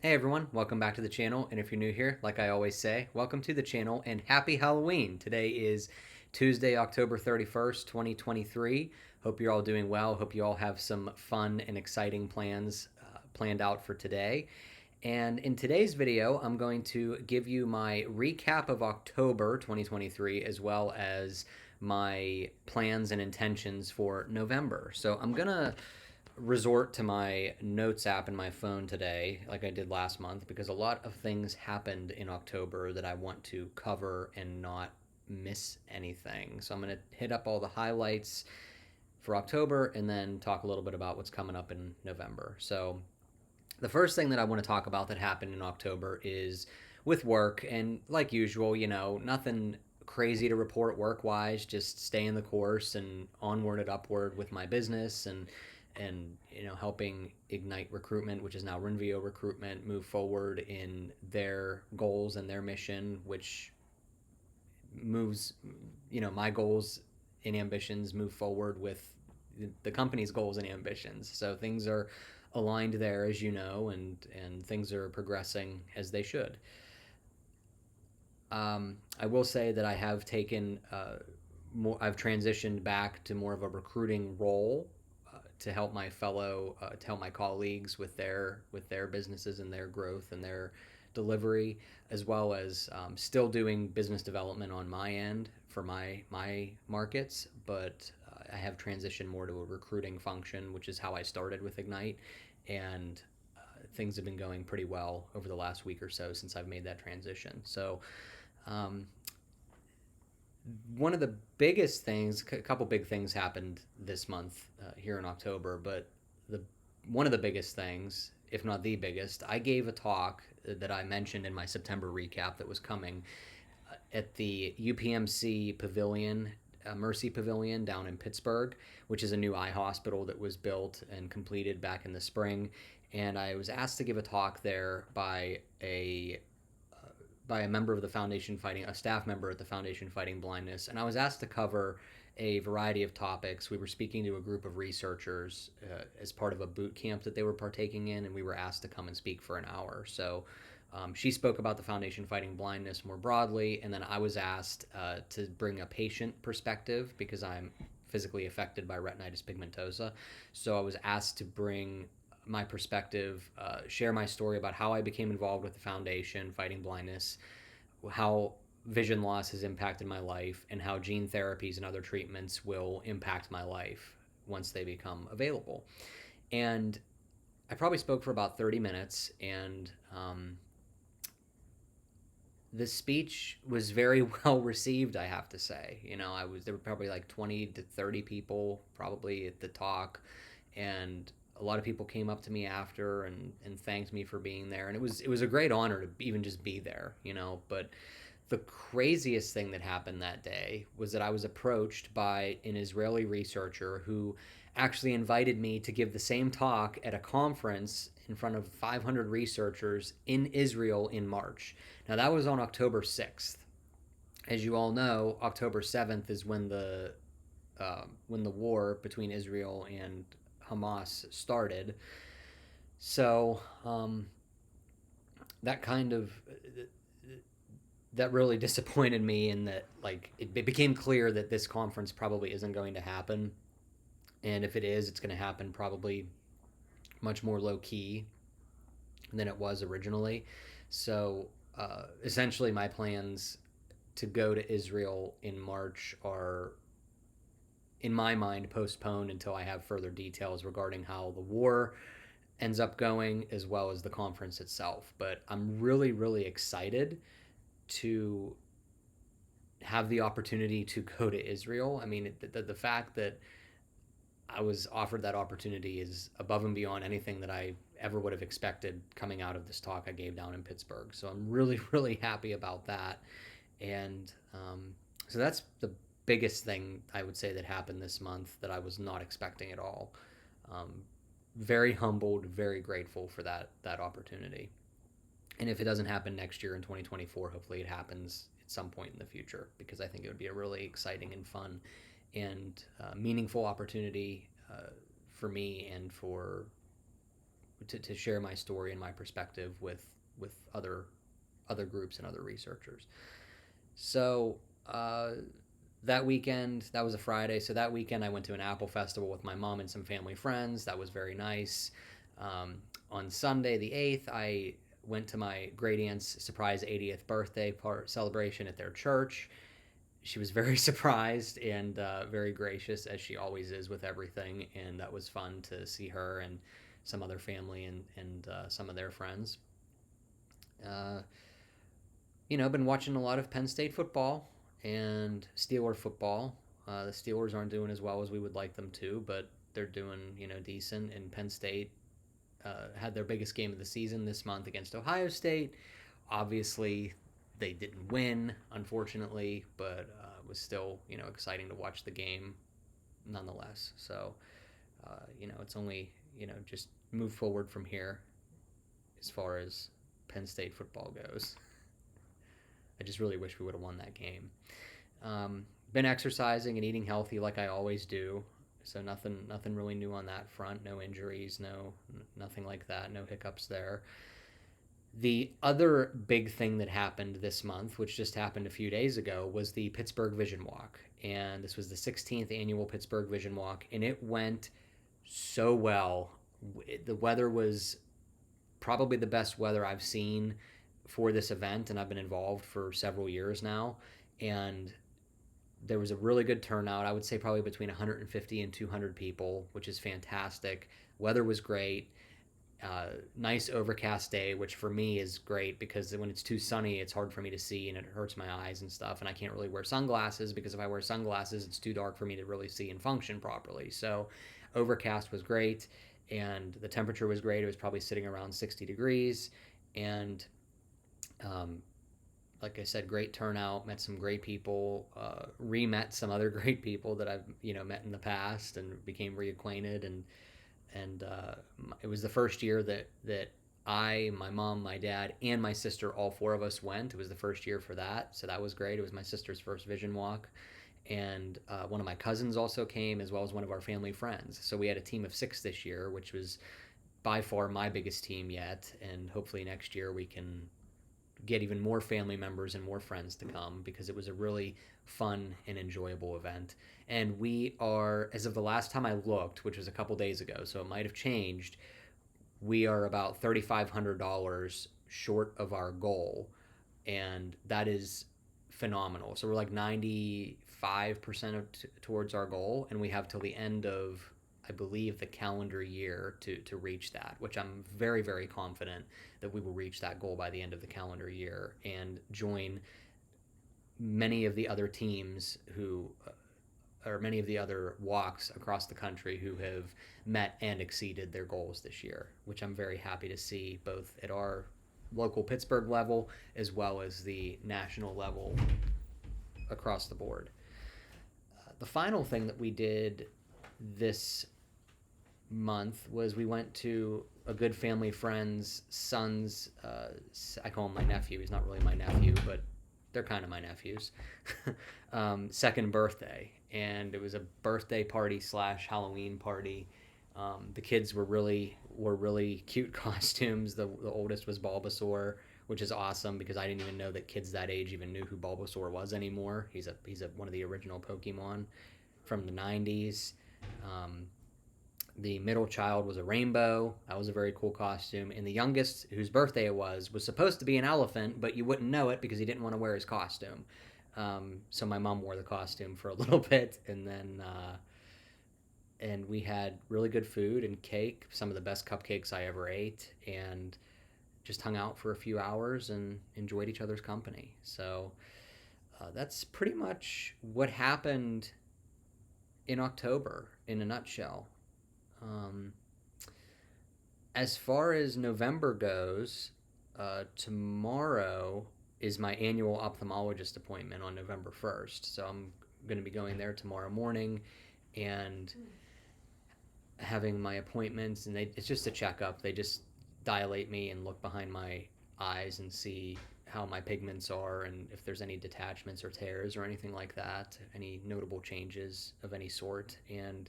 Hey everyone, welcome back to the channel. And if you're new here, like I always say, welcome to the channel and happy Halloween. Today is Tuesday, October 31st, 2023. Hope you're all doing well. Hope you all have some fun and exciting plans planned out for today. And in today's video, I'm going to give you my recap of October 2023 as well as my plans and intentions for November. So I'm going to resort to my notes app in my phone today, like I did last month, because a lot of things happened in October that I want to cover and not miss anything. So I'm going to hit up all the highlights for October and then talk a little bit about what's coming up in November. So the first thing that I want to talk about that happened in October is with work. And like usual, nothing crazy to report work wise, just staying the course and onward and upward with my business and helping Ignite Recruitment, which is now Renvio Recruitment, move forward in their goals and their mission, which moves my goals and ambitions move forward with the company's goals and ambitions. So things are aligned there, as you know, and things are progressing as they should. I will say that I have taken more. I've transitioned back to more of a recruiting role to help to help my colleagues with their businesses and their growth and their delivery, as well as still doing business development on my end for my markets. But I have transitioned more to a recruiting function, which is how I started with Ignite, and things have been going pretty well over the last week or so since I've made that transition. So um, one of the biggest things, a couple big things happened this month here in October, but the one of the biggest things, if not the biggest, I gave a talk that I mentioned in my September recap that was coming at the UPMC Pavilion, Mercy Pavilion down in Pittsburgh, which is a new eye hospital that was built and completed back in the spring. And I was asked to give a talk there by a member of the foundation fighting a staff member at the foundation fighting blindness, and I was asked to cover a variety of topics. We were speaking to a group of researchers as part of a boot camp that they were partaking in, and we were asked to come and speak for an hour. So she spoke about the foundation fighting blindness more broadly, and then I was asked to bring a patient perspective because I'm physically affected by retinitis pigmentosa. So I was asked to bring my perspective, share my story about how I became involved with the foundation fighting blindness, how vision loss has impacted my life, and how gene therapies and other treatments will impact my life once they become available. And I probably spoke for about 30 minutes, and the speech was very well received, I have to say. There were probably like 20 to 30 people probably at the talk, and a lot of people came up to me after and thanked me for being there, and it was a great honor to even just be there. But the craziest thing that happened that day was that I was approached by an Israeli researcher who actually invited me to give the same talk at a conference in front of 500 researchers in Israel in March. Now, that was on October 6th. As you all know, October 7th is when the war between Israel and Hamas started. So that kind of that really disappointed me in that, like, it became clear that this conference probably isn't going to happen, and if it is, it's going to happen probably much more low key than it was originally. So essentially, my plans to go to Israel in March are, in my mind, postponed until I have further details regarding how the war ends up going, as well as the conference itself. But I'm really, really excited to have the opportunity to go to Israel. I mean, the fact that I was offered that opportunity is above and beyond anything that I ever would have expected coming out of this talk I gave down in Pittsburgh. So I'm really, really happy about that. And so that's the biggest thing I would say that happened this month that I was not expecting at all. Um, very humbled, very grateful for that opportunity. And if it doesn't happen next year in 2024, hopefully it happens at some point in the future, because I think it would be a really exciting and fun and meaningful opportunity for me and for to share my story and my perspective with other groups and other researchers. So that weekend, that was a Friday. So that weekend, I went to an apple festival with my mom and some family friends. That was very nice. On Sunday, the 8th, I went to my great aunt's surprise 80th birthday celebration at their church. She was very surprised and very gracious, as she always is with everything. And that was fun to see her and some other family and some of their friends. Uh, been watching a lot of Penn State football and Steeler football. The Steelers aren't doing as well as we would like them to, but they're doing, decent. And Penn State had their biggest game of the season this month against Ohio State. Obviously, they didn't win, unfortunately, but it was still, exciting to watch the game nonetheless. So, it's only, just move forward from here as far as Penn State football goes. I just really wish we would have won that game. Been exercising and eating healthy like I always do. So nothing really new on that front. No injuries, nothing like that. No hiccups there. The other big thing that happened this month, which just happened a few days ago, was the Pittsburgh Vision Walk. And this was the 16th annual Pittsburgh Vision Walk, and it went so well. The weather was probably the best weather I've seen for this event, and I've been involved for several years now. And there was a really good turnout. I would say probably between 150 and 200 people, which is fantastic. Weather was great. Nice overcast day, which for me is great because when it's too sunny, it's hard for me to see and it hurts my eyes and stuff. And I can't really wear sunglasses because if I wear sunglasses, it's too dark for me to really see and function properly. So overcast was great and the temperature was great. It was probably sitting around 60 degrees. And like I said, great turnout, met some great people, re-met some other great people that I've, met in the past and became reacquainted. And it was the first year that I, my mom, my dad, and my sister, all four of us went. It was the first year for that. So that was great. It was my sister's first Vision Walk. And one of my cousins also came, as well as one of our family friends. So we had a team of 6 this year, which was by far my biggest team yet. And hopefully next year we can get even more family members and more friends to come because it was a really fun and enjoyable event. And we are, as of the last time I looked, which was a couple days ago, so it might have changed, we are about $3,500 short of our goal. And that is phenomenal. So we're like 95% towards our goal, and we have till the end of, I believe, the calendar year to reach that, which I'm very, very confident that we will reach that goal by the end of the calendar year and join many of the other teams or many of the other walks across the country who have met and exceeded their goals this year, which I'm very happy to see both at our local Pittsburgh level as well as the national level across the board. The final thing that we did this month was we went to a good family friend's son's, I call him my nephew, he's not really my nephew, but they're kind of my nephews, second birthday. And it was a birthday party / Halloween party. The kids were really cute costumes. The oldest was Bulbasaur, which is awesome because I didn't even know that kids that age even knew who Bulbasaur was anymore. He's one of the original Pokemon from the 90s. The middle child was a rainbow. That was a very cool costume. And the youngest, whose birthday it was supposed to be an elephant, but you wouldn't know it because he didn't want to wear his costume. So my mom wore the costume for a little bit, and then and we had really good food and cake, some of the best cupcakes I ever ate, and just hung out for a few hours and enjoyed each other's company. So that's pretty much what happened in October in a nutshell. As far as November goes, tomorrow is my annual ophthalmologist appointment on November 1st. So I'm going to be going there tomorrow morning and having my appointments. And it's just a checkup. They just dilate me and look behind my eyes and see how my pigments are and if there's any detachments or tears or anything like that, any notable changes of any sort. And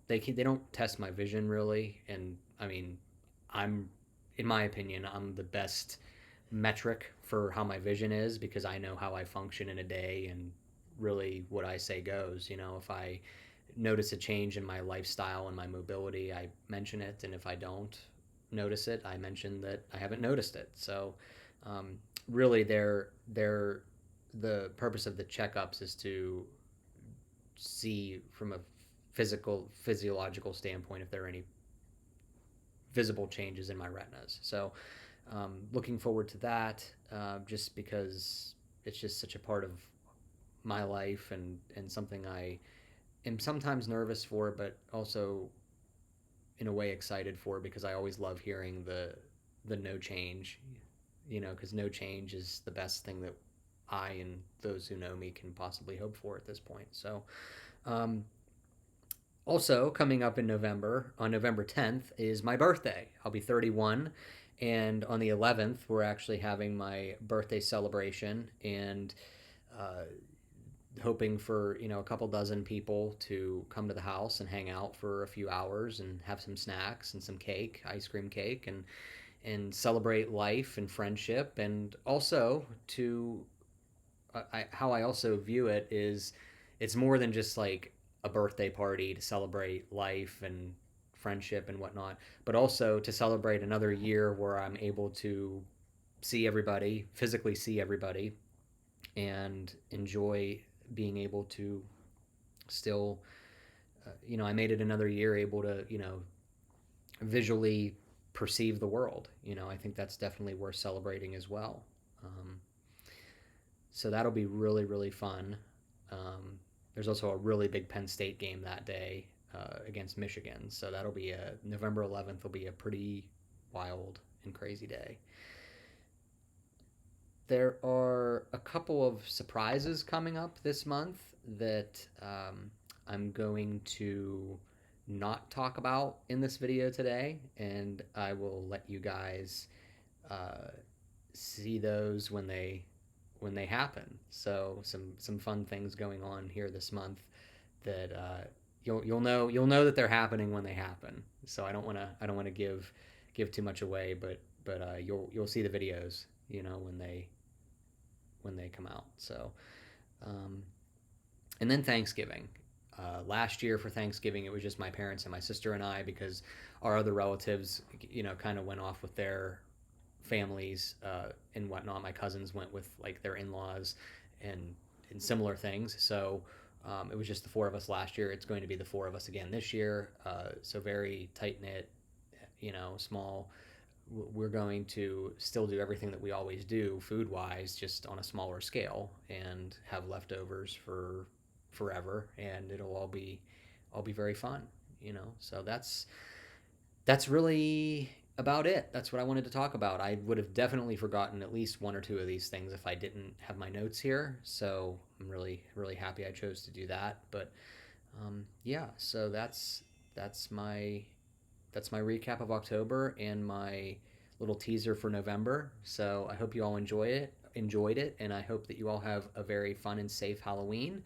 They don't test my vision really, and I mean, I'm in my opinion I'm the best metric for how my vision is because I know how I function in a day and really what I say goes. You know, if I notice a change in my lifestyle and my mobility, I mention it, and if I don't notice it, I mention that I haven't noticed it. So, really, they're the purpose of the checkups is to see from a physiological standpoint if there are any visible changes in my retinas. So, looking forward to that, just because it's just such a part of my life and something I am sometimes nervous for, but also in a way excited for because I always love hearing the no change, you know, because no change is the best thing that I and those who know me can possibly hope for at this point. So, um, also coming up in November, on November 10th, is my birthday. I'll be 31. And on the 11th, we're actually having my birthday celebration and uh, hoping for, you know, a couple dozen people to come to the house and hang out for a few hours and have some snacks and some cake, ice cream cake, and celebrate life and friendship. And also to how I also view it is it's more than just like a birthday party to celebrate life and friendship and whatnot, but also to celebrate another year where I'm able to see everybody, physically see everybody, and enjoy being able to still, you know, I made it another year able to, you know, visually perceive the world. You know, I think that's definitely worth celebrating as well. Um, so that'll be really, really fun. There's also a really big Penn State game that day against Michigan. So that'll be November 11th will be a pretty wild and crazy day. There are a couple of surprises coming up this month that I'm going to not talk about in this video today, and I will let you guys uh, see those when they happen. So some fun things going on here this month that you'll know that they're happening when they happen. So I don't want to give too much away, but you'll see the videos, you know, when they come out. So, um, and then Thanksgiving. Last year for Thanksgiving, it was just my parents and my sister and I because our other relatives, you know, kind of went off with their families and whatnot. My cousins went with like their in-laws and similar things. So it was just the four of us last year. It's going to be the four of us again this year. So very tight knit, you know, small. We're going to still do everything that we always do food wise, just on a smaller scale, and have leftovers for forever, and it'll all be very fun, you know. So that's really about it. That's what I wanted to talk about. I would have definitely forgotten at least one or two of these things if I didn't have my notes here. So I'm really, really happy I chose to do that. But yeah, so that's my that's my recap of October and my little teaser for November. So I hope you all enjoyed it, and I hope that you all have a very fun and safe Halloween.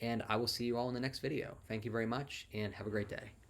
And I will see you all in the next video. Thank you very much, and have a great day.